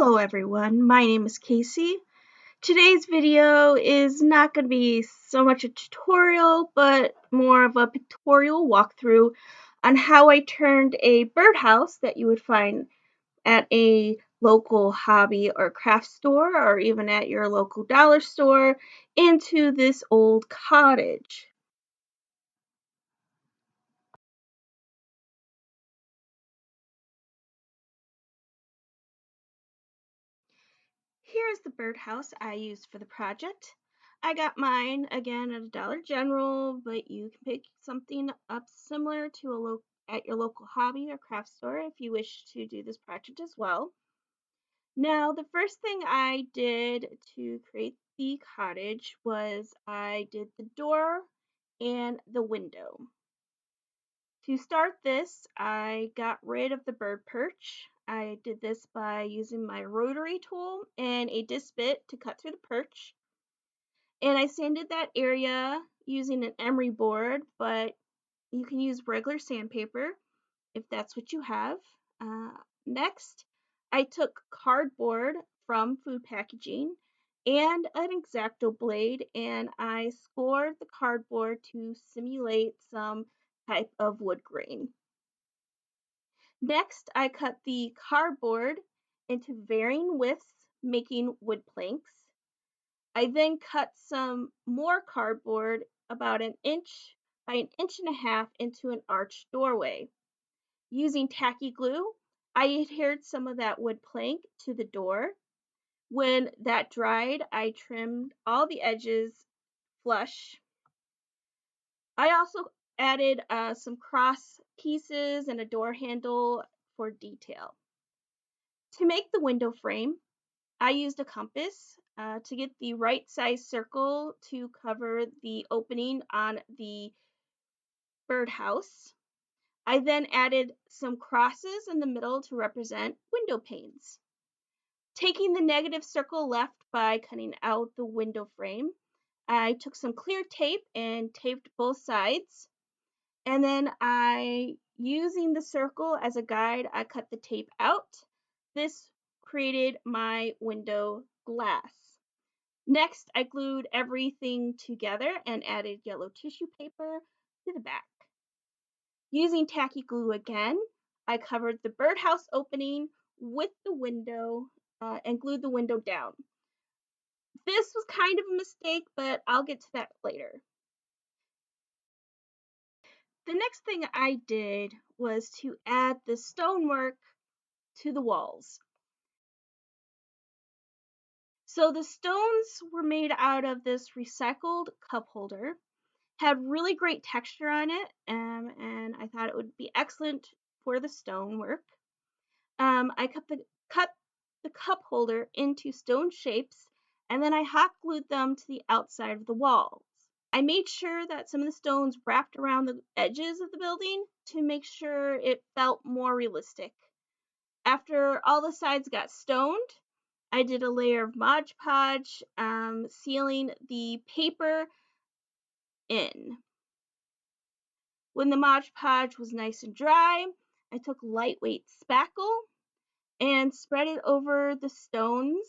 Hello everyone, my name is Casey. Today's video is not going to be so much a tutorial, but more of a pictorial walkthrough on how I turned a birdhouse that you would find at a local hobby or craft store or even at your local dollar store into this old cottage. Here's the birdhouse I used for the project. I got mine again at a Dollar General, but you can pick something up similar to at your local hobby or craft store if you wish to do this project as well. Now, the first thing I did to create the cottage was I did the door and the window. To start this, I got rid of the bird perch. I did this by using my rotary tool and a disc bit to cut through the perch. And I sanded that area using an emery board, but you can use regular sandpaper if that's what you have. Uh, Next, I took cardboard from food packaging and an X-Acto blade, and I scored the cardboard to simulate some type of wood grain. Next, I cut the cardboard into varying widths, making wood planks. I then cut some more cardboard about an inch by an inch and a half into an arched doorway. Using tacky glue, I adhered some of that wood plank to the door. When that dried, I trimmed all the edges flush. I also added some cross pieces and a door handle for detail. To make the window frame, I used a compass to get the right size circle to cover the opening on the birdhouse. I then added some crosses in the middle to represent window panes. Taking the negative circle left by cutting out the window frame, I took some clear tape and taped both sides. And then using the circle as a guide, I cut the tape out. This created my window glass. Next, I glued everything together and added yellow tissue paper to the back. Using tacky glue again, I covered the birdhouse opening with the window and glued the window down. This was kind of a mistake, but I'll get to that later. The next thing I did was to add the stonework to the walls. So the stones were made out of this recycled cup holder, had really great texture on it, and I thought it would be excellent for the stonework. I cut the cup holder into stone shapes, and then I hot glued them to the outside of the walls. I made sure that some of the stones wrapped around the edges of the building to make sure it felt more realistic. After all the sides got stoned, I did a layer of Mod Podge, sealing the paper in. When the Mod Podge was nice and dry, I took lightweight spackle and spread it over the stones,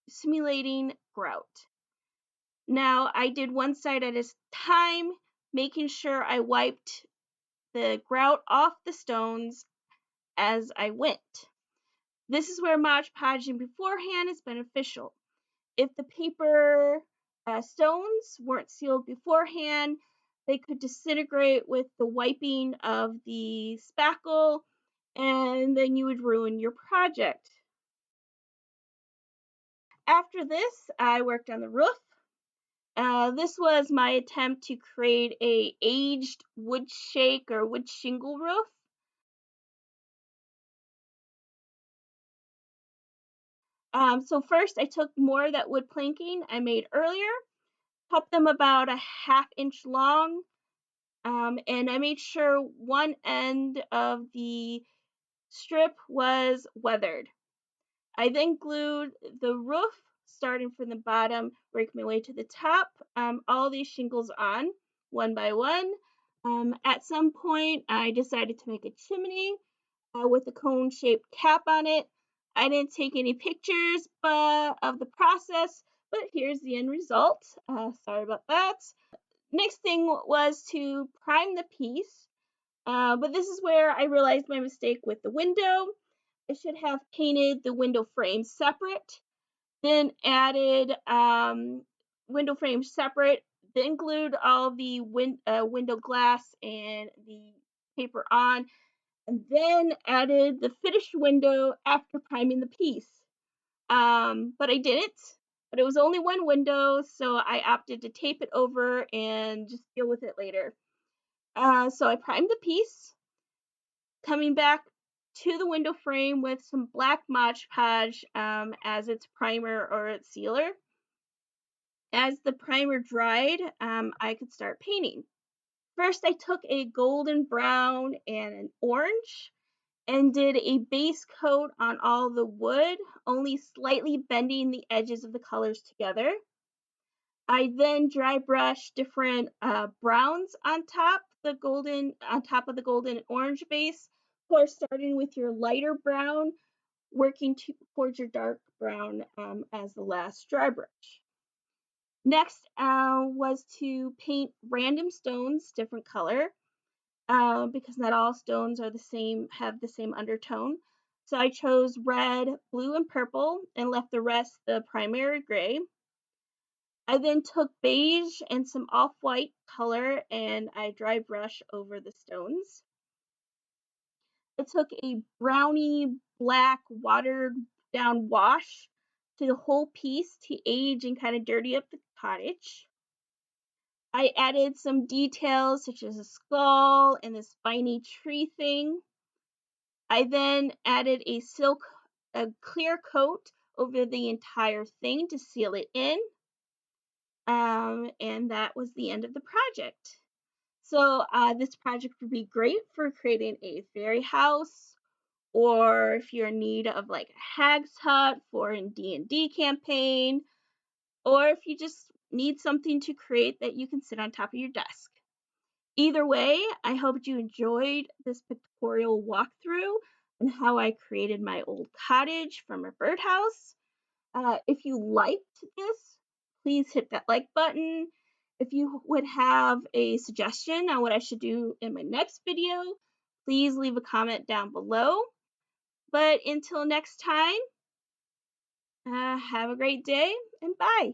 simulating grout. Now, I did one side at a time, making sure I wiped the grout off the stones as I went. This is where Mod Podging beforehand is beneficial. If the paper stones weren't sealed beforehand, they could disintegrate with the wiping of the spackle, and then you would ruin your project. After this, I worked on the roof. This was my attempt to create a aged wood shake or wood shingle roof. So first I took more of that wood planking I made earlier, cut them about a ½ inch long, and I made sure one end of the strip was weathered. I then glued the roof, starting from the bottom, working my way to the top, all these shingles on, one by one. At some point, I decided to make a chimney with a cone-shaped cap on it. I didn't take any pictures of the process, but here's the end result. Sorry about that. Next thing was to prime the piece, but this is where I realized my mistake with the window. I should have painted the window frame separate, then added window frame separate, then glued all the window glass and the paper on, and then added the finished window after priming the piece. But I didn't. But it was only one window, so I opted to tape it over and just deal with it later. So I primed the piece, coming back to the window frame with some black Mod Podge as its primer or its sealer. As the primer dried, I could start painting. First, I took a golden brown and an orange and did a base coat on all the wood, only slightly bending the edges of the colors together. I then dry brushed different browns on top of the golden and orange base. Of course, starting with your lighter brown, working towards your dark brown as the last dry brush. Next was to paint random stones different color because not all stones are the same, have the same undertone. So I chose red, blue, and purple and left the rest the primary gray. I then took beige and some off-white color and I dry brush over the stones. I took a brownie black watered down wash to the whole piece to age and kind of dirty up the cottage. I added some details such as a skull and this spiny tree thing. I then added a clear coat over the entire thing to seal it in. And that was the end of the project. So this project would be great for creating a fairy house, or if you're in need of like a hag's hut for a D&D campaign, or if you just need something to create that you can sit on top of your desk. Either way, I hope you enjoyed this pictorial walkthrough on how I created my old cottage from a birdhouse. If you liked this, please hit that like button. If you would have a suggestion on what I should do in my next video, please leave a comment down below. But until next time, have a great day and bye.